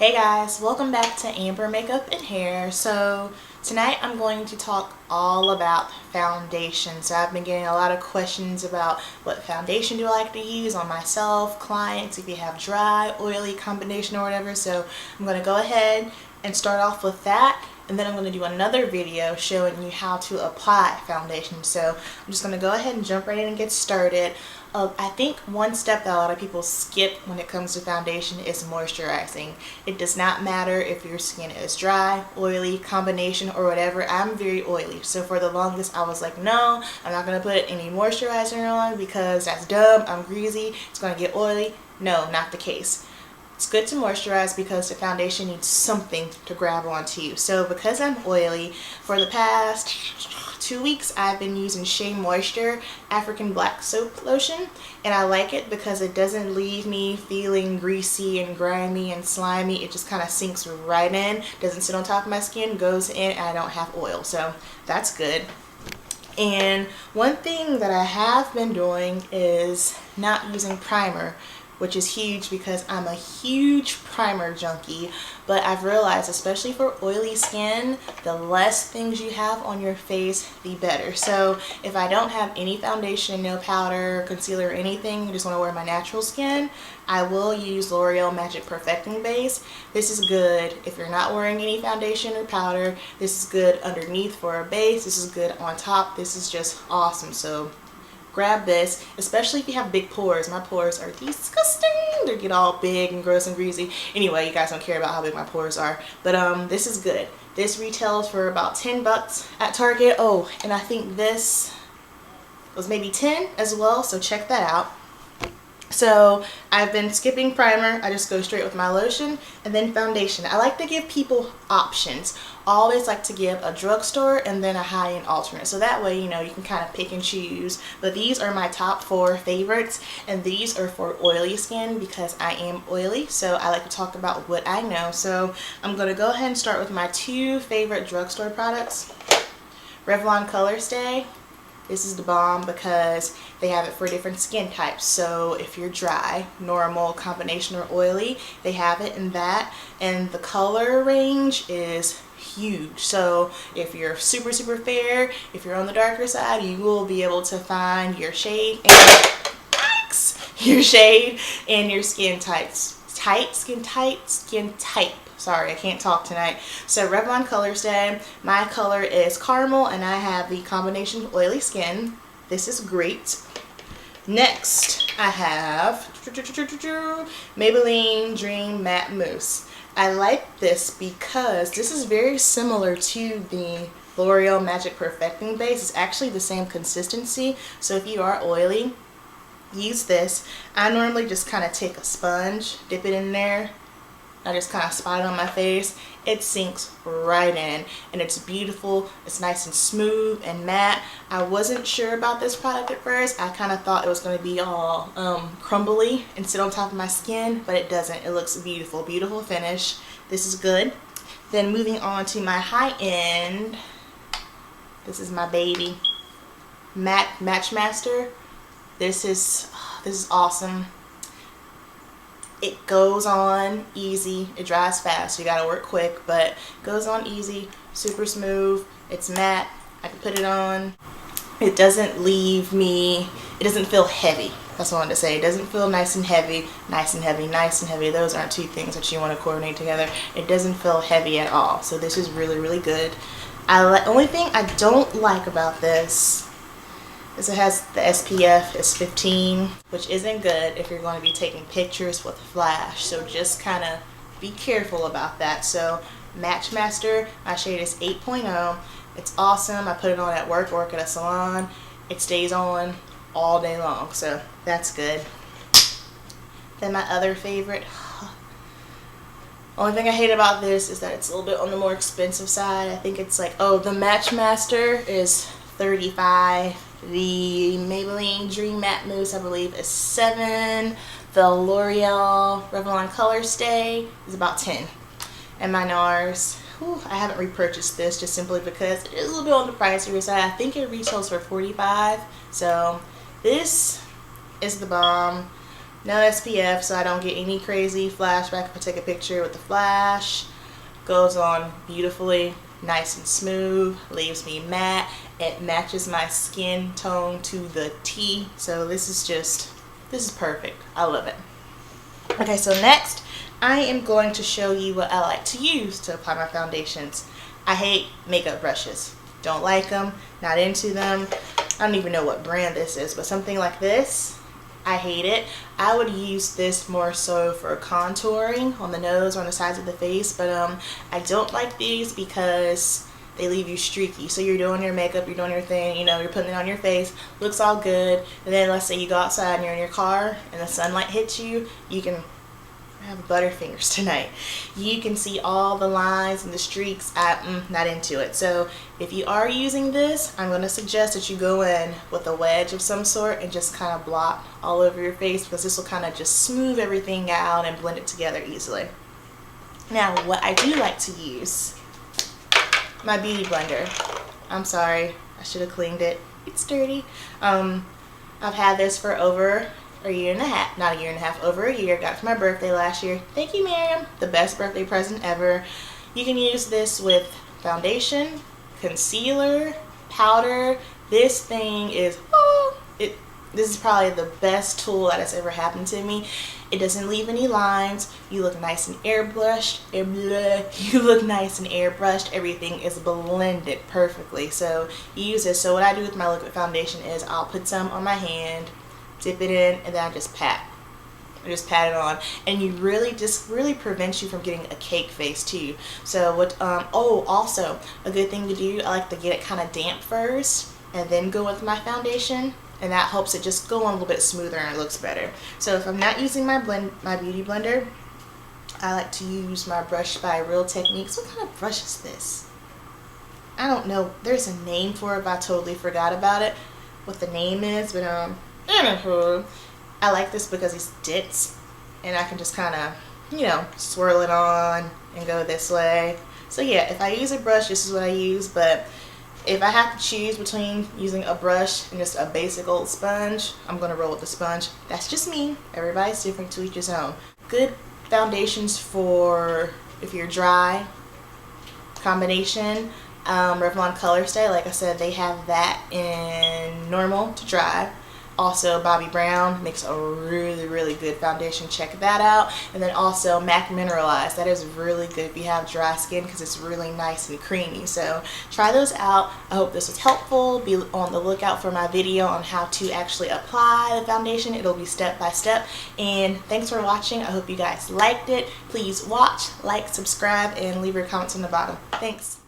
Hey guys, welcome back to Amber Makeup and Hair. So tonight I'm going to talk all about foundation. So I've been getting a lot of questions about what foundation do I like to use on myself, clients, if you have dry, oily combination or whatever. So I'm going to go ahead and start off with that, and then I'm going to do another video showing you how to apply foundation. So I'm just going to go ahead and jump right in and get started. I think one step that a lot of people skip when it comes to foundation is moisturizing. It does not matter if your skin is dry, oily, combination, or whatever. I'm very oily, so for the longest I was like, no, I'm not going to put any moisturizer on because that's dumb, I'm greasy, it's going to get oily. No, not the case. It's good to moisturize because the foundation needs something to grab onto you. So because I'm oily, for the past 2 weeks I've been using Shea Moisture African Black Soap Lotion, and I like it because it doesn't leave me feeling greasy and grimy and slimy. It just kind of sinks right in, doesn't sit on top of my skin, goes in, and I don't have oil, so that's good. And one thing that I have been doing is not using primer, which is huge because I'm a huge primer junkie, but I've realized, especially for oily skin, the less things you have on your face, the better. So if I don't have any foundation, no powder, concealer, or anything, I just want to wear my natural skin, I will use L'Oreal Magic Perfecting Base. This is good if you're not wearing any foundation or powder. This is good underneath for a base. This is good on top. This is just awesome. So grab this, especially if you have big pores. My pores are disgusting. They get all big and gross and greasy. Anyway, you guys don't care about how big my pores are. But this is good. This retails for about 10 bucks at Target. Oh, and I think this was maybe 10 as well, so check that out. So I've been skipping primer. I just go straight with my lotion and then foundation. I like to give people options. I always like to give a drugstore and then a high-end alternate, so that way, you know, you can kind of pick and choose. But these are my top 4 favorites, and these are for oily skin because I am oily, so I like to talk about what I know. So I'm going to go ahead and start with my 2 favorite drugstore products. Revlon Color Stay. This is the bomb because they have it for different skin types. So if you're dry, normal, combination, or oily, they have it in that. And the color range is huge. So if you're super fair, if you're on the darker side, you will be able to find your shade and your shade and your skin types. Skin type. Sorry, I can't talk tonight. So Revlon Color Stay. My color is caramel and I have the combination oily skin. This is great. Next, I have Maybelline Dream Matte Mousse. I like this because this is very similar to the L'Oreal Magic Perfecting Base. It's actually the same consistency. So if you are oily, use this. I normally just kind of take a sponge, dip it in there. I just kind of spot it on my face. It sinks right in and it's beautiful. It's nice and smooth and matte. I wasn't sure about this product at first. I kind of thought it was going to be all crumbly and sit on top of my skin, but it doesn't. It looks beautiful. Beautiful finish. This is good. Then moving on to my high end. This is my baby. Matte Match Master. This is awesome. It goes on easy. It dries fast. You gotta work quick, but it goes on easy, super smooth. It's matte. I can put it on. It doesn't leave me, it doesn't feel heavy. That's what I wanted to say. It doesn't feel nice and heavy, nice and heavy, nice and heavy. Those aren't 2 things that you want to coordinate together. It doesn't feel heavy at all. So this is really good. Only thing I don't like about this is it has the SPF is 15, which isn't good if you're going to be taking pictures with flash. So just kind of be careful about that. So Match Master, my shade is 8.0. It's awesome. I put it on at work at a salon. It stays on all day long, so that's good. Then my other favorite, only thing I hate about this is that it's a little bit on the more expensive side. I think it's like, oh, the Match Master is $35. The Maybelline Dream Matte Mousse, I believe, is $7. The L'Oreal Revlon Color Stay is about $10. And my Nars, I haven't repurchased this just simply because it is a little bit on the pricier side. I think it retails for $45. So this is the bomb. No SPF, so I don't get any crazy flashback if I take a picture with the flash. Goes on beautifully, nice and smooth, leaves me matte. It matches my skin tone to the T, so this is perfect. I love it. Okay, so next I am going to show you what I like to use to apply my foundations. I hate makeup brushes. Don't like them, not into them. I don't even know what brand this is, but something like this, I hate it. I would use this more so for contouring on the nose or on the sides of the face, but I don't like these because they leave you streaky. So you're doing your makeup, you're doing your thing, you know, you're putting it on your face, looks all good, and then let's say you go outside and you're in your car and the sunlight hits you, you can have butterfingers tonight. You can see all the lines and the streaks. I'm not into it. So if you are using this, I'm going to suggest that you go in with a wedge of some sort and just kind of blot all over your face, because this will kind of just smooth everything out and blend it together easily. Now, what I do like to use, my beauty blender. I'm sorry, I should have cleaned it. It's dirty. I've had this for over a year and a half, not a year and a half, over a year. Got it for my birthday last year. Thank you, Miriam. The best birthday present ever. You can use this with foundation, concealer, powder. This thing is, this is probably the best tool that has ever happened to me. It doesn't leave any lines. You look nice and airbrushed. You look nice and airbrushed. Everything is blended perfectly. So you use this. So what I do with my liquid foundation is I'll put some on my hand, dip it in, and then I just pat. I just pat it on, and you really prevents you from getting a cake face too. So what? Also a good thing to do, I like to get it kind of damp first, and then go with my foundation, and that helps it just go on a little bit smoother and it looks better. So if I'm not using my beauty blender, I like to use my brush by Real Techniques. What kind of brush is this? I don't know. There's a name for it, but I totally forgot about it. What the name is, but anywho, I like this because it's dense, and I can just kind of, you know, swirl it on and go this way. So yeah, if I use a brush, this is what I use, but if I have to choose between using a brush and just a basic old sponge, I'm going to roll with the sponge. That's just me. Everybody's different, to each his own. Good foundations for if you're dry, combination. Revlon Color Stay, like I said, they have that in normal to dry. Also, Bobbi Brown makes a really good foundation. Check that out. And then also MAC Mineralized. That is really good if you have dry skin, because it's really nice and creamy. So try those out. I hope this was helpful. Be on the lookout for my video on how to actually apply the foundation. It'll be step by step. And thanks for watching. I hope you guys liked it. Please watch, like, subscribe, and leave your comments on the bottom. Thanks.